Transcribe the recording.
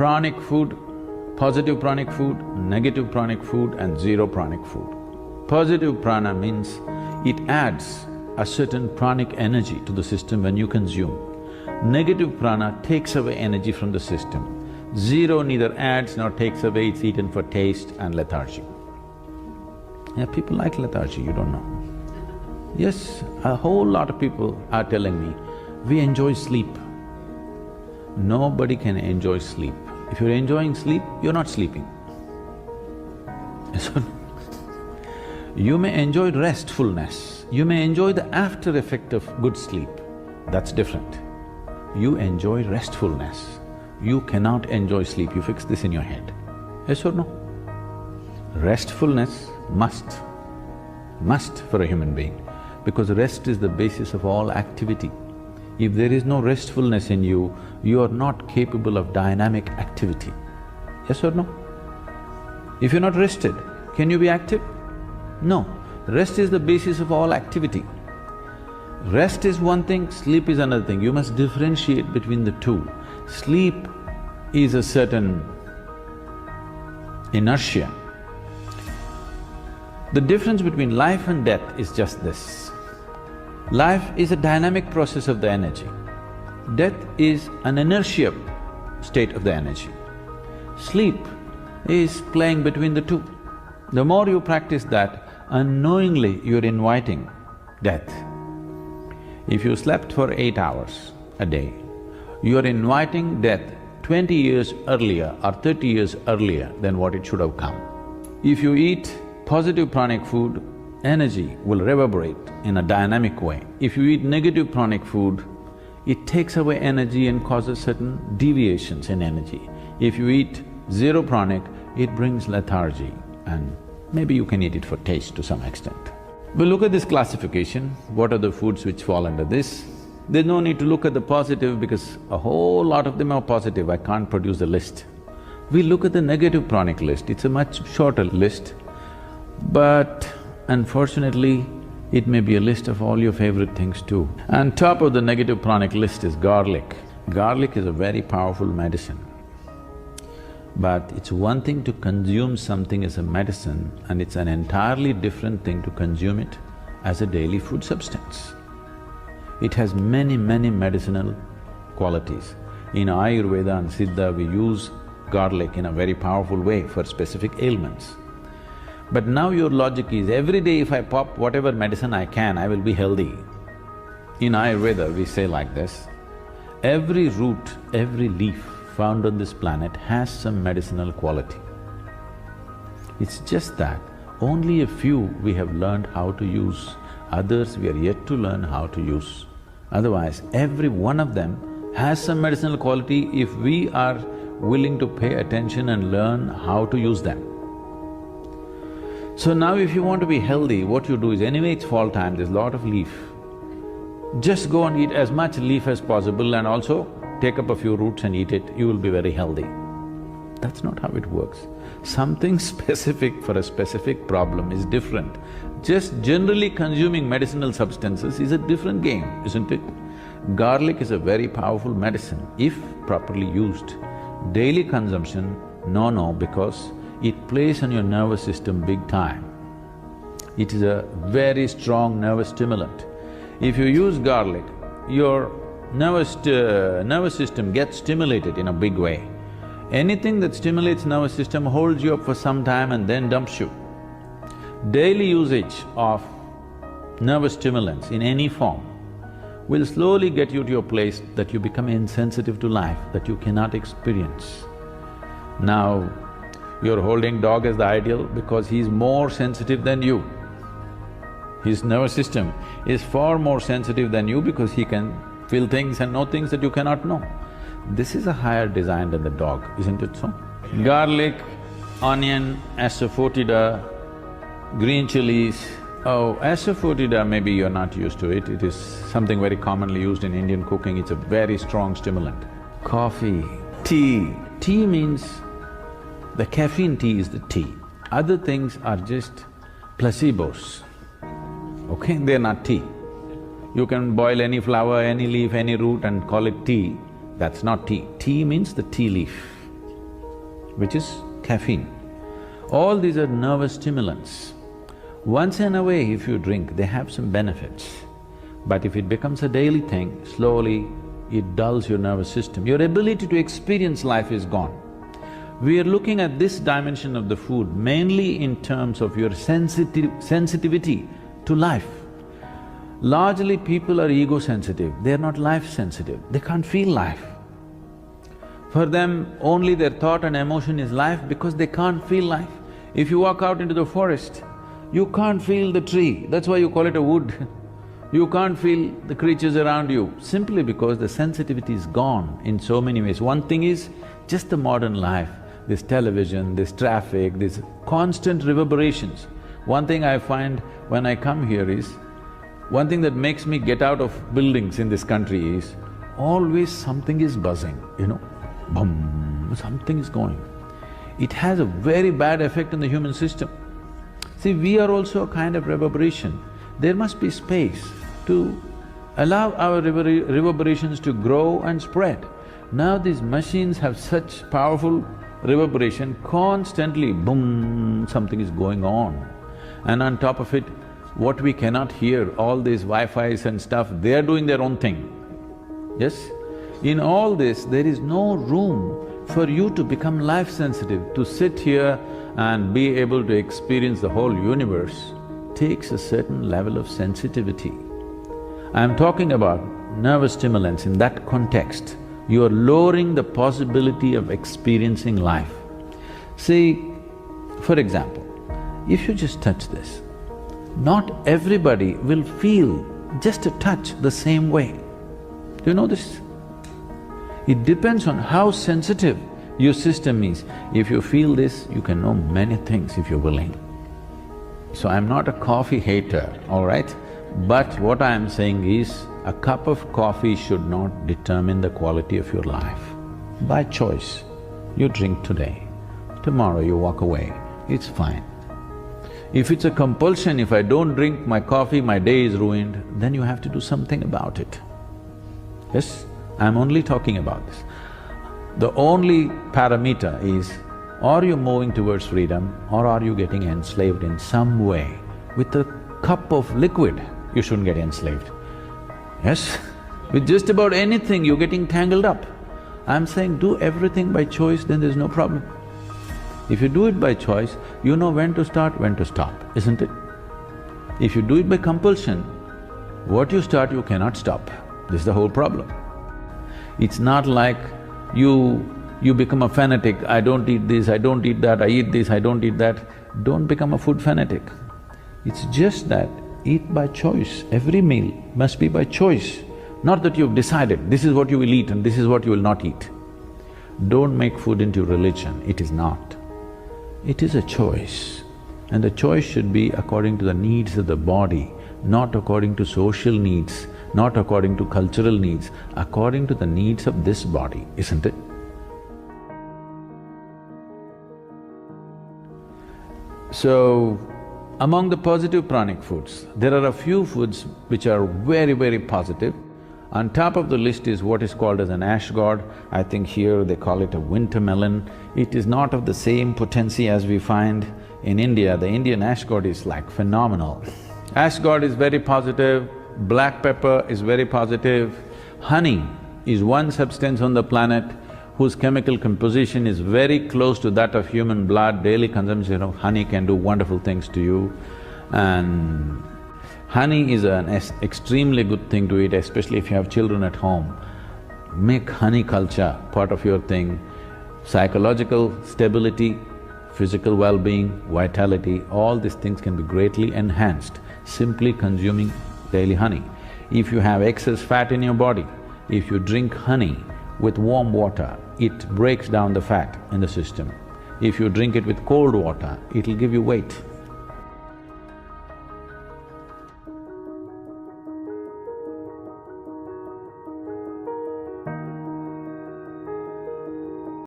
pranic food, positive pranic food, negative pranic food and zero pranic food. Positive prana means it adds a certain pranic energy to the system when you consume. Negative prana takes away energy from the system. Zero neither adds nor takes away, it's eaten for taste and lethargy. Yeah, people like lethargy, you don't know. Yes, a whole lot of people are telling me, we enjoy sleep. Nobody can enjoy sleep. If you're enjoying sleep, you're not sleeping. So, you may enjoy restfulness, you may enjoy the after effect of good sleep, that's different. You enjoy restfulness, you cannot enjoy sleep, you fix this in your head. Yes or no? Restfulness must for a human being, because rest is the basis of all activity. If there is no restfulness in you, you are not capable of dynamic activity. Yes or no? If you're not rested, can you be active? No. Rest is the basis of all activity. Rest is one thing, sleep is another thing. You must differentiate between the two. Sleep is a certain inertia. The difference between life and death is just this. Life is a dynamic process of the energy. Death is an inertia state of the energy. Sleep is playing between the two. The more you practice that, unknowingly you're inviting death. If you slept for 8 hours a day, you're inviting death 20 years earlier or 30 years earlier than what it should have come. If you eat positive pranic food, energy will reverberate in a dynamic way. If you eat negative pranic food, it takes away energy and causes certain deviations in energy. If you eat zero pranic, it brings lethargy and maybe you can eat it for taste to some extent. We'll look at this classification, what are the foods which fall under this. There's no need to look at the positive because a whole lot of them are positive, I can't produce the list. We look at the negative pranic list, it's a much shorter list, but unfortunately, it may be a list of all your favorite things too. And top of the negative pranic list is garlic. Garlic is a very powerful medicine. But it's one thing to consume something as a medicine and it's an entirely different thing to consume it as a daily food substance. It has many medicinal qualities. In Ayurveda and Siddha, we use garlic in a very powerful way for specific ailments. But now your logic is, every day if I pop whatever medicine I can, I will be healthy. In Ayurveda, we say like this, every root, every leaf found on this planet has some medicinal quality. It's just that only a few we have learned how to use, others we are yet to learn how to use. Otherwise, every one of them has some medicinal quality if we are willing to pay attention and learn how to use them. So now if you want to be healthy, what you do is, anyway it's fall time, there's a lot of leaf. Just go and eat as much leaf as possible and also take up a few roots and eat it, you will be very healthy. That's not how it works. Something specific for a specific problem is different. Just generally consuming medicinal substances is a different game, isn't it? Garlic is a very powerful medicine if properly used. Daily consumption, no, because it plays on your nervous system big time. It is a very strong nervous stimulant. If you use garlic, your nervous system gets stimulated in a big way. Anything that stimulates nervous system holds you up for some time and then dumps you. Daily usage of nervous stimulants in any form will slowly get you to a place that you become insensitive to life, that you cannot experience. Now, you're holding dog as the ideal because he's more sensitive than you. His nervous system is far more sensitive than you because he can feel things and know things that you cannot know. This is a higher design than the dog, isn't it so? Garlic, onion, asafoetida, green chilies. Oh, asafoetida maybe you're not used to it, it is something very commonly used in Indian cooking, it's a very strong stimulant. Coffee, tea. Tea means the caffeine tea is the tea. Other things are just placebos, okay? They're not tea. You can boil any flower, any leaf, any root and call it tea, that's not tea. Tea means the tea leaf. which is caffeine. All these are nervous stimulants. Once in a way if you drink, they have some benefits. But if it becomes a daily thing, slowly it dulls your nervous system. Your ability to experience life is gone. We are looking at this dimension of the food mainly in terms of your sensitivity to life. Largely people are ego-sensitive, they are not life-sensitive, they can't feel life. For them, only their thought and emotion is life because they can't feel life. If you walk out into the forest, you can't feel the tree, that's why you call it a wood. You can't feel the creatures around you, simply because the sensitivity is gone in so many ways. One thing is just the modern life, this television, this traffic, these constant reverberations. One thing I find when I come here is, one thing that makes me get out of buildings in this country is, always something is buzzing, you know, boom, something is going. It has a very bad effect on the human system. See, we are also a kind of reverberation. There must be space to allow our reverberations to grow and spread. Now these machines have such powerful reverberation, constantly boom, something is going on. And on top of it, what we cannot hear, all these Wi-Fis and stuff, they are doing their own thing. Yes? In all this, there is no room for you to become life-sensitive. To sit here and be able to experience the whole universe takes a certain level of sensitivity. I'm talking about nervous stimulants in that context. You are lowering the possibility of experiencing life. See, for example, if you just touch this, not everybody will feel just a touch the same way. Do you know this? It depends on how sensitive your system is. If you feel this, you can know many things if you're willing. So I'm not a coffee hater, all right? But what I am saying is, a cup of coffee should not determine the quality of your life. By choice, you drink today, tomorrow you walk away, it's fine. If it's a compulsion, if I don't drink my coffee, my day is ruined, then you have to do something about it. Yes, I'm only talking about this. The only parameter is, are you moving towards freedom or are you getting enslaved in some way? With a cup of liquid, you shouldn't get enslaved. Yes? With just about anything, you're getting tangled up. I'm saying do everything by choice, then there's no problem. If you do it by choice, you know when to start, when to stop, isn't it? If you do it by compulsion, what you start, you cannot stop. This is the whole problem. It's not like you become a fanatic, I don't eat this, I don't eat that, I eat this, I don't eat that. Don't become a food fanatic. It's just that eat by choice. Every meal must be by choice, not that you've decided this is what you will eat and this is what you will not eat. Don't make food into religion, it is not. It is a choice, and the choice should be according to the needs of the body, not according to social needs, not according to cultural needs, according to the needs of this body, isn't it? So, among the positive pranic foods, there are a few foods which are very, very positive. On top of the list is what is called as an ash gourd. I think here they call it a winter melon. It is not of the same potency as we find in India. The Indian ash gourd is like phenomenal. Ash gourd is very positive, black pepper is very positive. Honey is one substance on the planet whose chemical composition is very close to that of human blood. Daily consumption of honey can do wonderful things to you. And honey is an extremely good thing to eat, especially if you have children at home. Make honey culture part of your thing. Psychological stability, physical well-being, vitality, all these things can be greatly enhanced simply consuming daily honey. If you have excess fat in your body, if you drink honey with warm water, it breaks down the fat in the system. If you drink it with cold water, it'll give you weight.